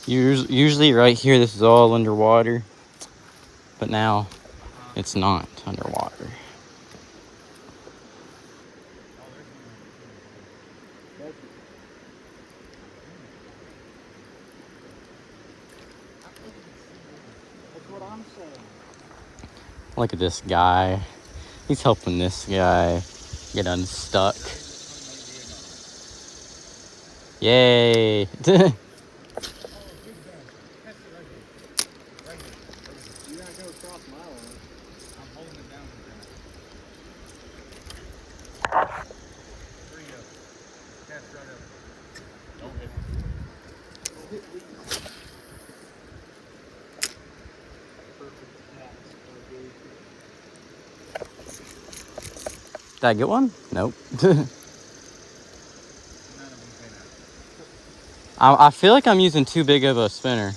Usually right here, this is all underwater, but now it's not underwater. Look at this guy. He's helping this guy get unstuck. Yay! Did I get one? Nope. I feel like I'm using too big of a spinner.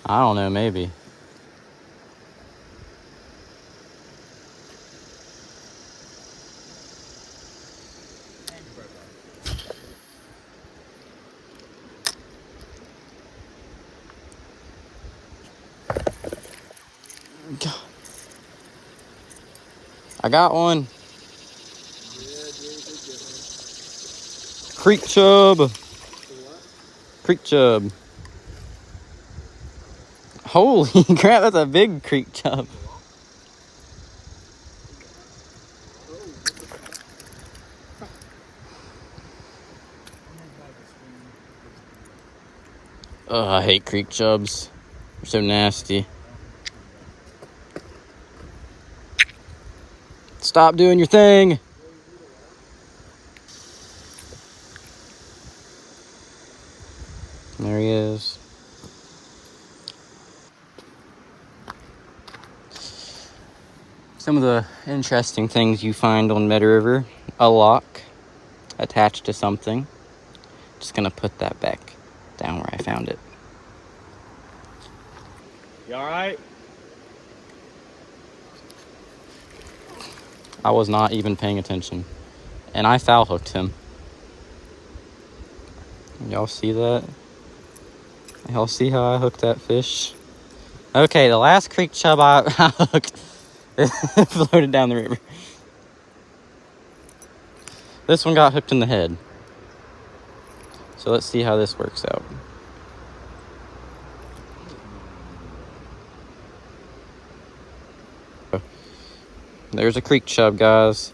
I don't know, maybe. I got one. Creek chub. Creek chub. Holy crap, that's a big creek chub. Ugh, I hate creek chubs. They're so nasty. Stop doing your thing. There he is. Some of the interesting things you find on Mid River: a lock attached to something. Just gonna put that back down where I found it. You alright? I was not even paying attention. And I foul hooked him. Y'all see that? Y'all see how I hooked that fish? Okay, the last creek chub I hooked floated down the river. This one got hooked in the head. So let's see how this works out. There's a creek chub, guys.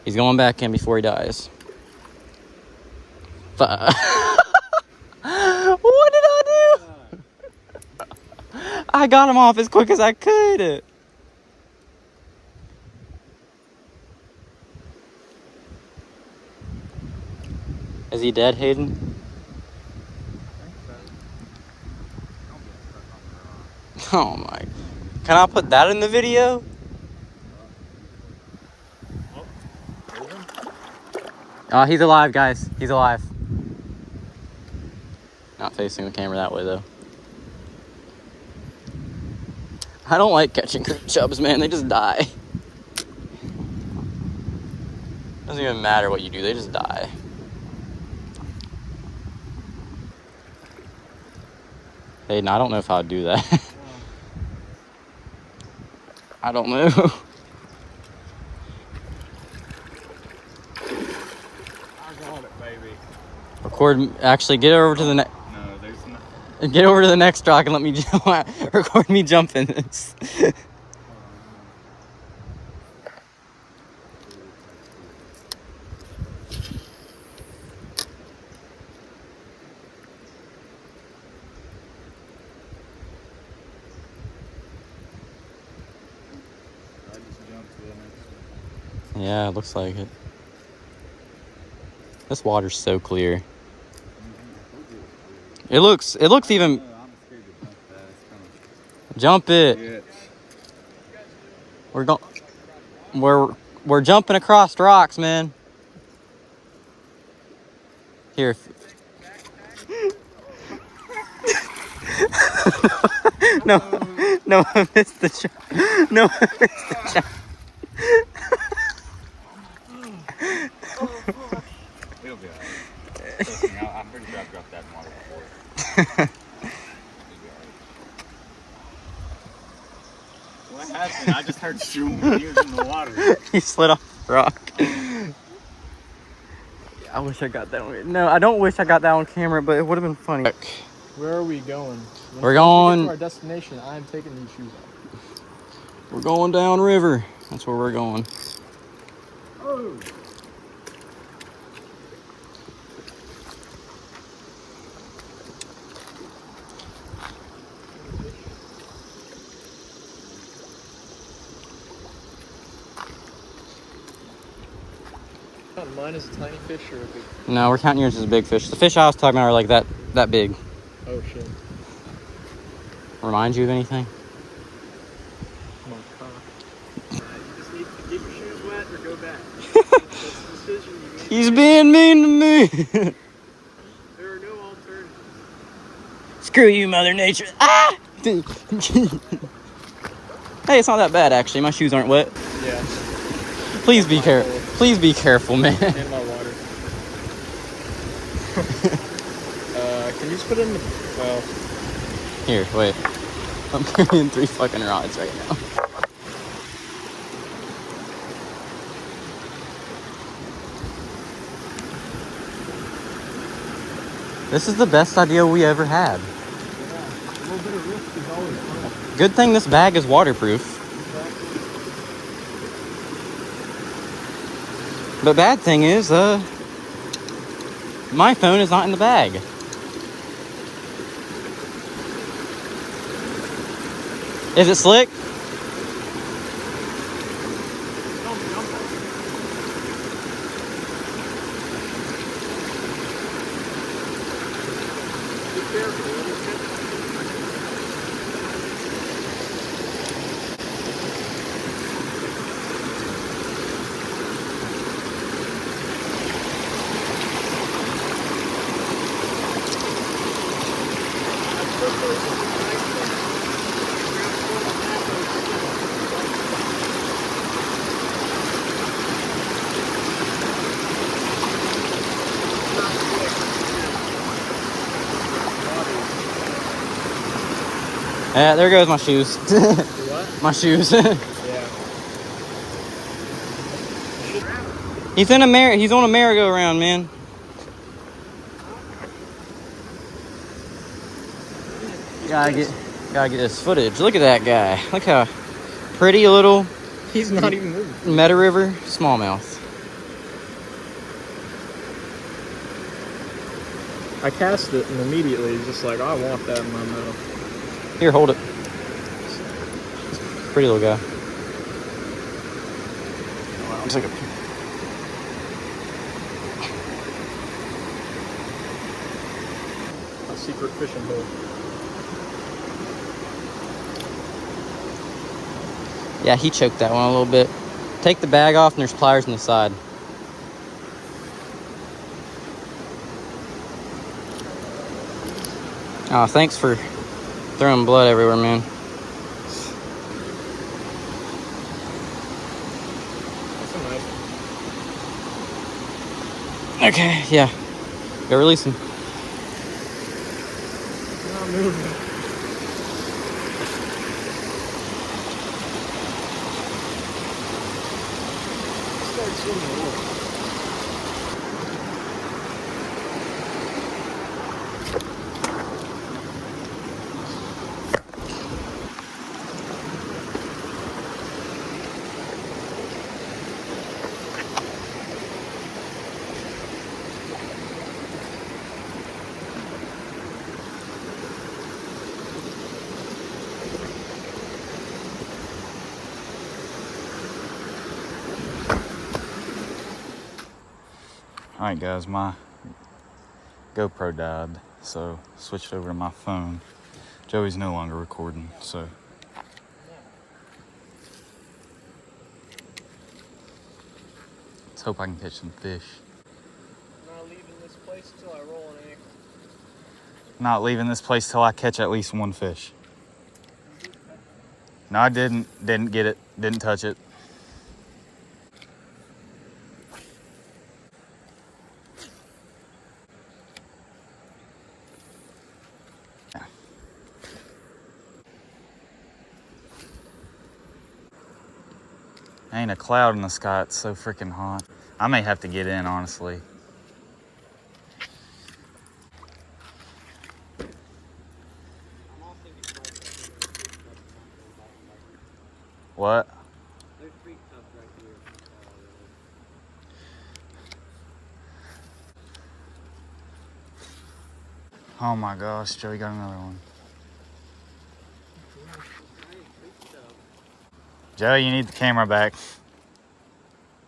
He's going back in before he dies. What did I do? I got him off as quick as I could. Is he dead, Hayden? Oh my. Can I put that in the video? Oh, he's alive, guys. He's alive. Not facing the camera that way, though. I don't like catching creek chubs, man. They just die. Doesn't even matter what you do. They just die. Hayden, I don't know if I'd do that. I don't know. I got it, baby. Record. Actually, get over to the next. No, there's not. Get over to the next rock and let me record me jumping this. I just jumped to the next one. Yeah, it looks like it. This water's so clear. It looks even. I'm scared to jump that. It's kind of Jump it. shit. We're jumping across rocks, man. Here. No, I missed the jump. No, I missed the jump. It'll be alright. Trust me, I'm What happened? I just heard shooting when he was in the water. He slid off the rock. I wish I got that one. No, I don't wish I got that on camera, but it would have been funny. Where are we going? We're going. We get to our destination. I'm taking these shoes off. We're going down river. That's where we're going. Oh. Mine is a tiny fish or a big fish? No, we're counting yours as a big fish. The fish I was talking about are like that big. Oh shit. Remind you of anything? Come on, you just need to get your shoes wet or go back. That's the decision you make. He's being mean to me. There are no alternatives. Screw you, Mother Nature. Ah! Hey, it's not that bad actually. My shoes aren't wet. Yeah. Please be careful. Please be careful, man. And my water. Can you just put it in the... Well... Here, wait. I'm carrying 3 fucking rods right now. This is the best idea we ever had. Yeah. A little bit of risk is always fun. Good thing this bag is waterproof. But bad thing is, my phone is not in the bag. Is it slick? Be careful. Yeah, there goes my shoes. What? My shoes. Yeah. He's on a merry-go-round, man. Gotta get this footage. Look at that guy. Look how pretty a little He's not even moving. Meta River smallmouth. I cast it and immediately he's just like, I want that in my mouth. Here, hold it. Pretty little guy. I'll take a picture. A secret fishing hole. Yeah, he choked that one a little bit. Take the bag off and there's pliers on the side. Oh, thanks for throwing blood everywhere, man. That's a nice one. Okay, yeah. Go release him. Not moving. Start swimming a little. Alright guys, my GoPro died, so switched over to my phone. Joey's no longer recording, so let's hope I can catch some fish. I'm not leaving this place until I roll an ankle. Not leaving this place till I catch at least one fish. No, I didn't get it, didn't touch it. Ain't a cloud in the sky. It's so freaking hot. I may have to get in, honestly. What? There's 3 chubs right here. Oh my gosh, Joey got another one. Joey, you need the camera back.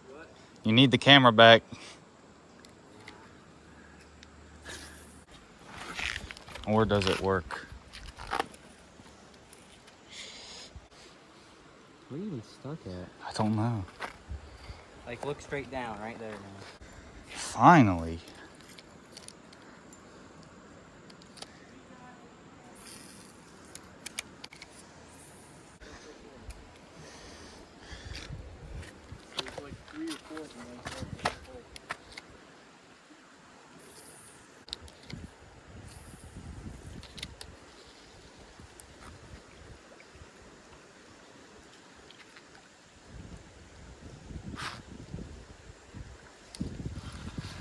What? You need the camera back. Or does it work? Where are you even stuck at? I don't know. Like, look straight down right there, man. Finally. There's like 3 or 4 of them. They start to get full.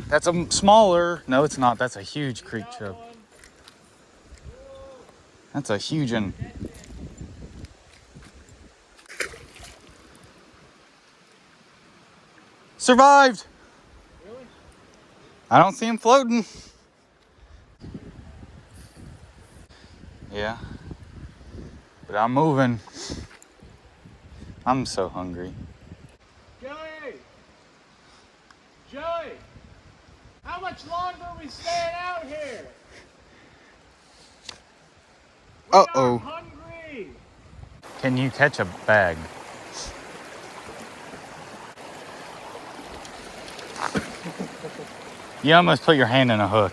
That's a smaller. No, it's not. That's a huge creek chub. That's a huge one. Survived. Really? I don't see him floating. Yeah. But I'm moving. I'm so hungry. Joey! Joey! How much longer are we staying out here? We are Uh-oh. hungry! Can you catch a bag? You almost put your hand in a hook.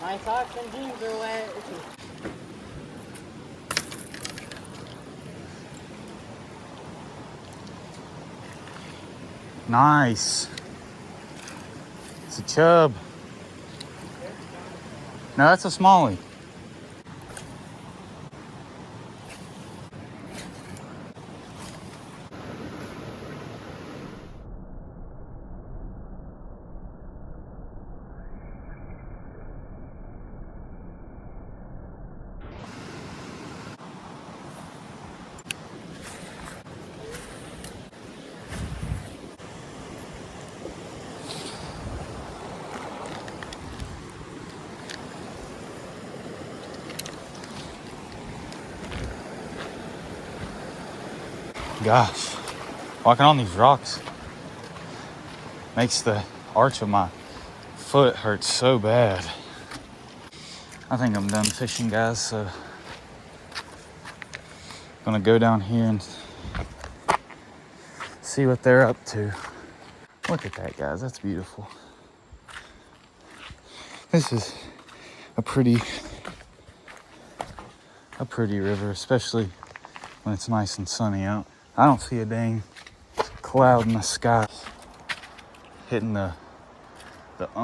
My socks and jeans are wet. Nice. It's a chub. No, that's a smallie. Gosh, walking on these rocks makes the arch of my foot hurt so bad. I think I'm done fishing, guys, so I'm gonna go down here and see what they're up to. Look at that, guys, that's beautiful. This is a pretty river, especially when it's nice and sunny out. I don't see a dang cloud in the sky hitting the That's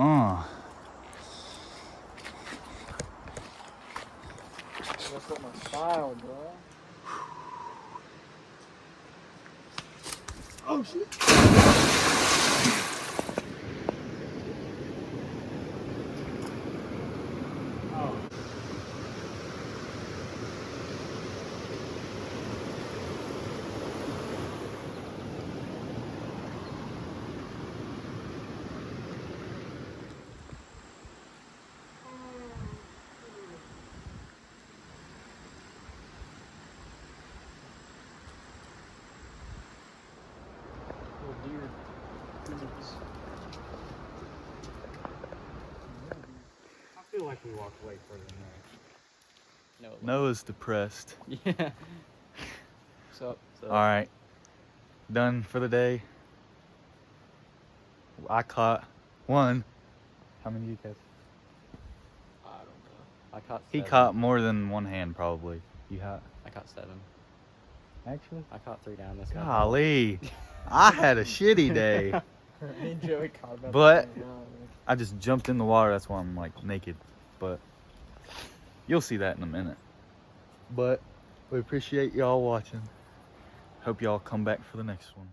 what my style, bro. Oh shit! Oh. Little deer. Goodness. I feel like we walked way further than that. No. Noah's depressed. Yeah. So. All right, done for the day. I caught one. How many did you catch? I don't know. I caught 7. He caught more than one hand, probably. You caught? I caught 7. Actually? I caught 3 down this way. Golly. I had a shitty day. Me and Joey caught about But the same amount, man. I just jumped in the water. That's why I'm like naked. But you'll see that in a minute. But we appreciate y'all watching. Hope y'all come back for the next one.